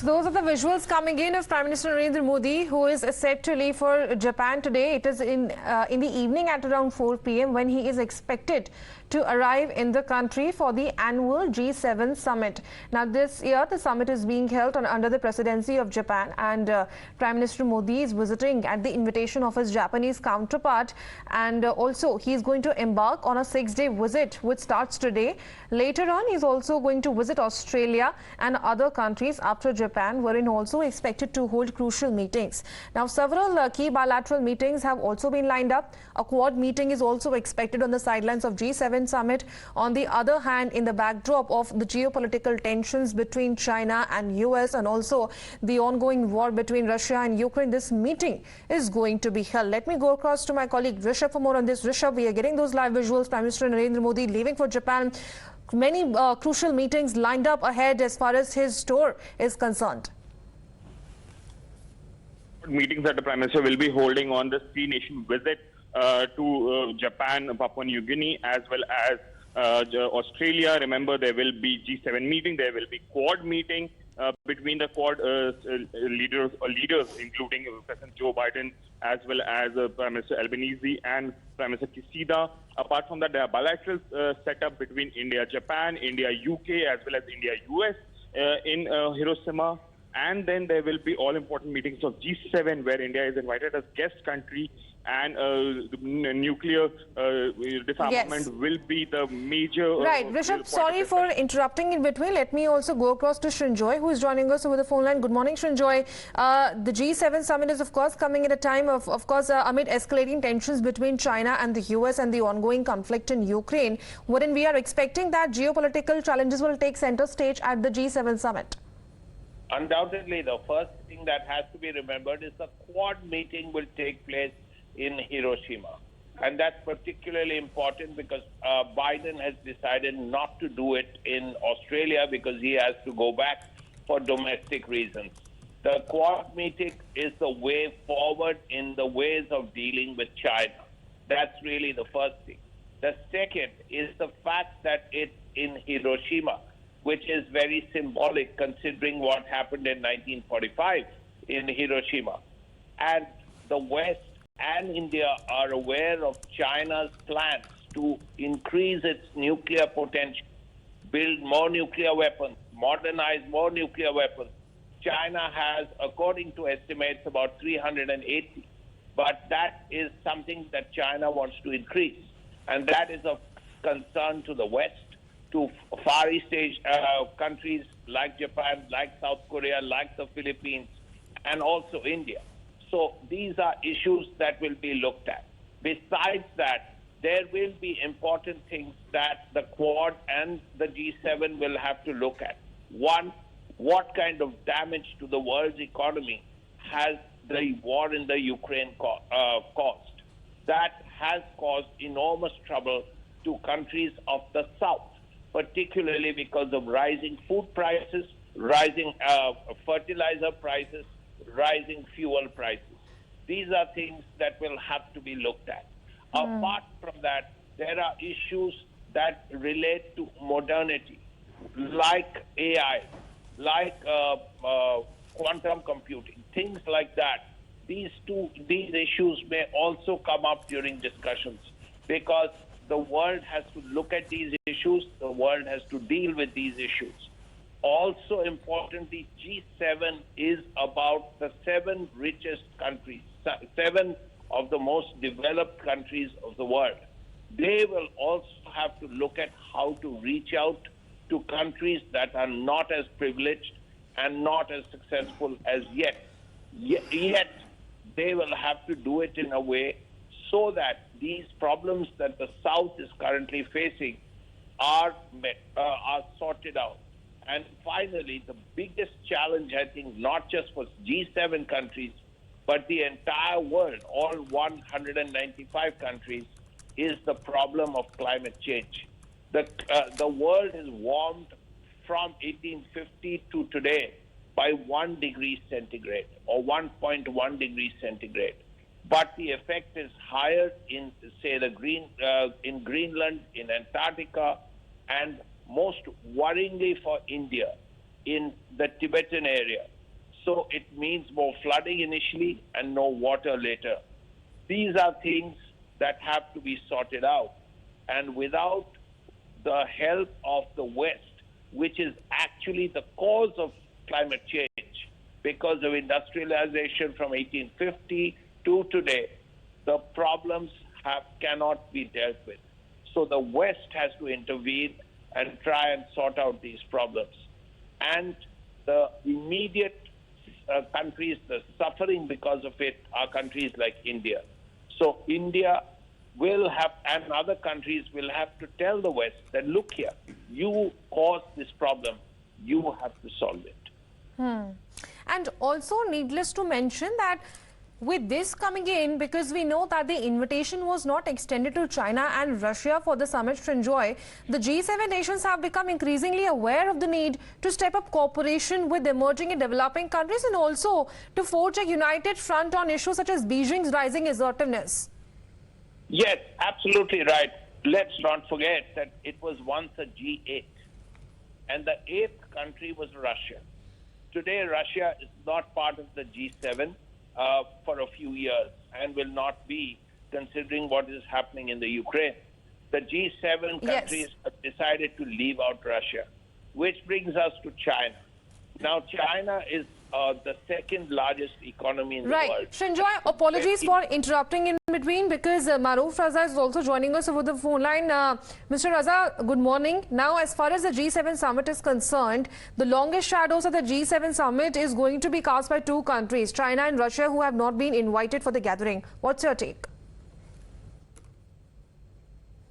So those are the visuals coming in of Prime Minister Narendra Modi, who is set to leave for Japan today. It is in the evening at around 4 p.m. when he is expected to arrive in the country for the annual G7 summit. Now, this year the summit is being held under the presidency of Japan, and Prime Minister Modi is visiting at the invitation of his Japanese counterpart, and also he is going to embark on a 6-day visit which starts today. Later on, he is also going to visit Australia and other countries after Japan, wherein also expected to hold crucial meetings. Now, several key bilateral meetings have also been lined up. A Quad meeting is also expected on the sidelines of G7 summit. On the other hand, in the backdrop of the geopolitical tensions between China and US, and also the ongoing war between Russia and Ukraine, this meeting is going to be held. Let me go across to my colleague Rishabh for more on this. Rishabh, we are getting those live visuals. Prime Minister Narendra Modi leaving for Japan. Many crucial meetings lined up ahead as far as his tour is concerned. Meetings that the Prime Minister will be holding on this three-nation visit to Japan, Papua New Guinea, as well as Australia. Remember, there will be G7 meeting, there will be Quad meeting between the Quad leaders, including President Joe Biden, as well as Prime Minister Albanese and Prime Minister Kishida. Apart from that, there are bilateral setup between India, Japan, India, UK, as well as India, US in Hiroshima. And then there will be all-important meetings of G7, where India is invited as guest country, and nuclear disarmament will be the major... Right. Rishabh, sorry for interrupting in between. Let me also go across to Srinjoy, who is joining us over the phone line. Good morning, Srinjoy. The G7 summit is, of course, coming at a time of course, amid escalating tensions between China and the US and the ongoing conflict in Ukraine, wherein we are expecting that geopolitical challenges will take center stage at the G7 summit. Undoubtedly, the first thing that has to be remembered is the Quad meeting will take place in Hiroshima. And that's particularly important because Biden has decided not to do it in Australia because he has to go back for domestic reasons. The Quad meeting is the way forward in the ways of dealing with China. That's really the first thing. The second is the fact that it's in Hiroshima, which is very symbolic considering what happened in 1945 in Hiroshima. And the West and India are aware of China's plans to increase its nuclear potential, build more nuclear weapons, modernize more nuclear weapons. China has, according to estimates, about 380. But that is something that China wants to increase. And that is of concern to the West, to Far East Asia countries like Japan, like South Korea, like the Philippines, and also India. So these are issues that will be looked at. Besides that, there will be important things that the Quad and the G7 will have to look at. One, what kind of damage to the world's economy has the war in the Ukraine caused? That has caused enormous trouble to countries of the South, particularly because of rising food prices, rising fertilizer prices, rising fuel prices. These are things that will have to be looked at. Apart from that, there are issues that relate to modernity, like AI, like quantum computing, things like that. These issues may also come up during discussions because the world has to look at these issues, the world has to deal with these issues. Also importantly, G7 is about the 7 richest countries, 7 of the most developed countries of the world. They will also have to look at how to reach out to countries that are not as privileged and not as successful as yet. Yet they will have to do it in a way so that these problems that the South is currently facing are sorted out. And finally, the biggest challenge, I think, not just for G7 countries, but the entire world, all 195 countries, is the problem of climate change. The world has warmed from 1850 to today by 1 degree centigrade or 1.1 degrees centigrade. But the effect is higher in, say, in Greenland, in Antarctica, and most worryingly for India, in the Tibetan area. So it means more flooding initially and no water later. These are things that have to be sorted out. And without the help of the West, which is actually the cause of climate change, because of industrialization from 1850 to today, the problems cannot be dealt with. So the West has to intervene and try and sort out these problems. And the immediate countries that are suffering because of it are countries like India. So India will have, and other countries will have to tell the West that, look here, you caused this problem, you have to solve it. And also needless to mention that with this coming in, because we know that the invitation was not extended to China and Russia for the summit to enjoy, the G7 nations have become increasingly aware of the need to step up cooperation with emerging and developing countries and also to forge a united front on issues such as Beijing's rising assertiveness. Yes, absolutely right. Let's not forget that it was once a G8, and the 8th country was Russia. Today, Russia is not part of the G7 for a few years and will not be, considering what is happening in the Ukraine. The G7 countries have decided to leave out Russia, which brings us to China. Now, China is the second largest economy in the world. Right. Shanjoy, apologies for interrupting in between because Maruf Raza is also joining us over the phone line. Mr. Raza, good morning. Now, as far as the G7 summit is concerned, the longest shadows of the G7 summit is going to be cast by two countries, China and Russia, who have not been invited for the gathering. What's your take?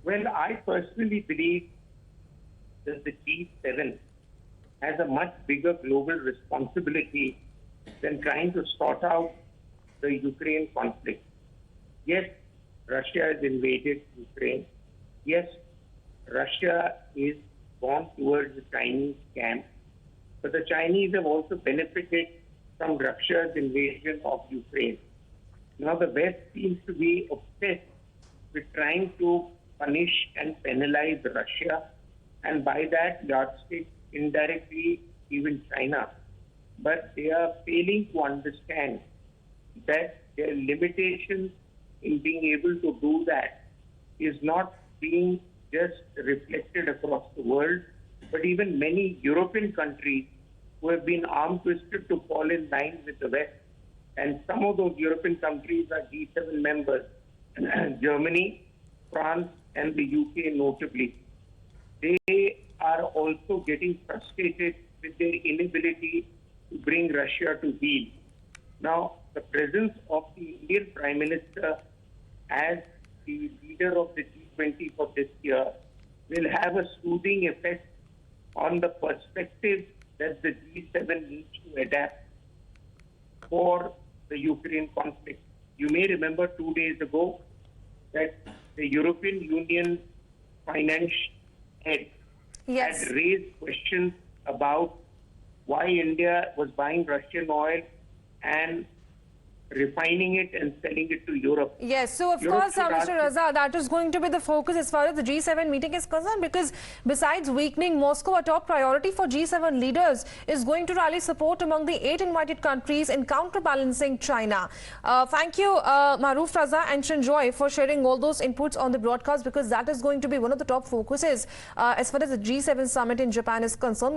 Well, I personally believe that the G7 has a much bigger global responsibility than trying to sort out the Ukraine conflict. Yes, Russia has invaded Ukraine. Yes, Russia is gone towards the Chinese camp. But the Chinese have also benefited from Russia's invasion of Ukraine. Now the West seems to be obsessed with trying to punish and penalize Russia, and by that yardstick, indirectly even China. But they are failing to understand that their limitations in being able to do that is not being just reflected across the world, but even many European countries who have been arm-twisted to fall in line with the West. And some of those European countries are G7 members, Germany, France, and the UK notably. They are also getting frustrated with their inability to bring Russia to heel. Now, the presence of the Indian Prime Minister as the leader of the G20 for this year will have a soothing effect on the perspective that the G7 needs to adapt for the Ukraine conflict. You may remember 2 days ago that the European Union finance head had raised questions about why India was buying Russian oil and refining it and selling it to Europe. Yes, so of course, Mr. Raza, that is going to be the focus as far as the G7 meeting is concerned, because besides weakening Moscow, a top priority for G7 leaders is going to rally support among the 8 invited countries in counterbalancing China. Thank you, Maruf Raza and Shanjoy, for sharing all those inputs on the broadcast, because that is going to be one of the top focuses as far as the G7 summit in Japan is concerned.